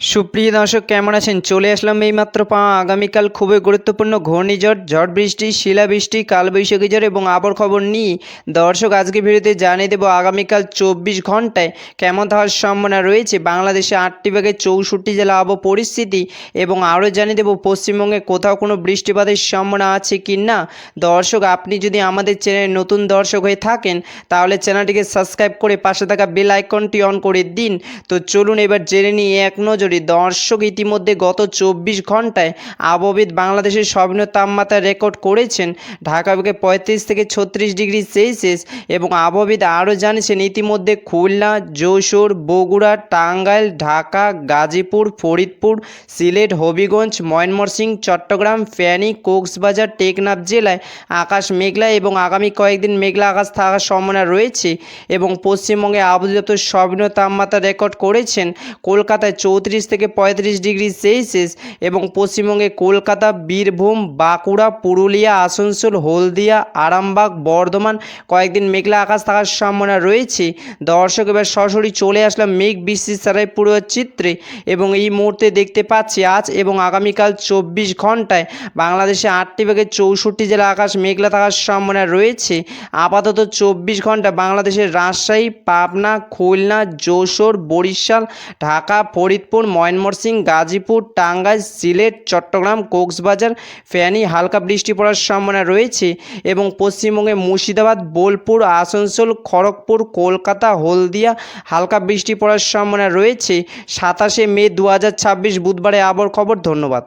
সুপ্রিয় দর্শক কেমন আছেন? চলে আসলাম এইমাত্র পাওয়া আগামীকাল খুবই গুরুত্বপূর্ণ ঘূর্ণিঝড়, ঝড় বৃষ্টি, শিলাবৃষ্টি, কালবৈশাখী ঝড় এবং আবহাওয়ার খবর নিয়ে দর্শক আজকে ভিডিওতে জানিয়ে দেবো আগামীকাল 24 ঘন্টায় কেমন থাকার সম্ভাবনা রয়েছে বাংলাদেশে 8টি বিভাগে 64 জেলা আবহাওয়া পরিস্থিতি এবং আরও জানিয়ে দেবো পশ্চিমবঙ্গে কোথাও কোনো বৃষ্টিপাতের সম্ভাবনা আছে কি না। দর্শক আপনি যদি আমাদের চ্যানেলে নতুন দর্শক হয়ে থাকেন তাহলে চ্যানেলটিকে সাবস্ক্রাইব করে পাশে থাকা বেল আইকনটি অন করে দিন। তো চলুন এবার জেনে নিই এক নজরে। দর্শক ইতিমধ্যে গত 24 ঘন্টায় আবহবিদ বাংলাদেশের সর্বনিম্ন তাপমাত্রা রেকর্ড করেছেন ঢাকা বিভাগে 35 থেকে 36 ডিগ্রি সেলসিয়াস এবং আবহবিদ আরও জানিয়েছেন ইতিমধ্যে খুলনা, যশোর, বগুড়া, টাঙ্গাইল, ঢাকা, গাজীপুর, ফরিদপুর, সিলেট, হবিগঞ্জ, ময়মনসিংহ, চট্টগ্রাম, ফেনী, কক্সবাজার, টেকনাফ জেলায় আকাশ মেঘলা এবং আগামী কয়েকদিন মেঘলা আকাশ থাকার সম্ভাবনা রয়েছে এবং পশ্চিমবঙ্গে আবহাওয়া দপ্তর সর্বনিম্ন তাপমাত্রা রেকর্ড করেছেন কলকাতায় 34 থেকে 35 ডিগ্রি সেলসিয়াস এবং পশ্চিমবঙ্গে কলকাতা, বীরভূম, বাঁকুড়া, পুরুলিয়া, আসানসোল, হলদিয়া, আরামবাগ, বর্ধমান কয়েকদিন মেঘলা আকাশ থাকার সম্ভাবনা রয়েছে। দর্শক এবার সরাসরি চলে আসলাম মেঘ বৃষ্টির সারাই পুরো চিত্রে এবং এই মুহূর্তে দেখতে পাচ্ছি আজ এবং আগামীকাল 24 ঘন্টায় বাংলাদেশে 8টি বিভাগে 64 জেলা আকাশ মেঘলা থাকার সম্ভাবনা রয়েছে। আপাতত 24 ঘন্টা বাংলাদেশের রাজশাহী, পাবনা, খুলনা, যশোর, বরিশাল, ঢাকা, ফরিদপুর, ময়মনসিংহ, গাজীপুর, টাঙ্গাইল, সিলেট, চট্টগ্রাম, কক্সবাজার, ফেনী হালকা বৃষ্টি পড়ার সম্ভাবনা রয়েছে এবং পশ্চিমবঙ্গে মুর্শিদাবাদ, বোলপুর, আসানসোল, খড়গপুর, কলকাতা, হলদিয়া হালকা বৃষ্টি পড়ার সম্ভাবনা রয়েছে। 27 মে 2026 বুধবারে আবহাওয়ার খবর। ধন্যবাদ।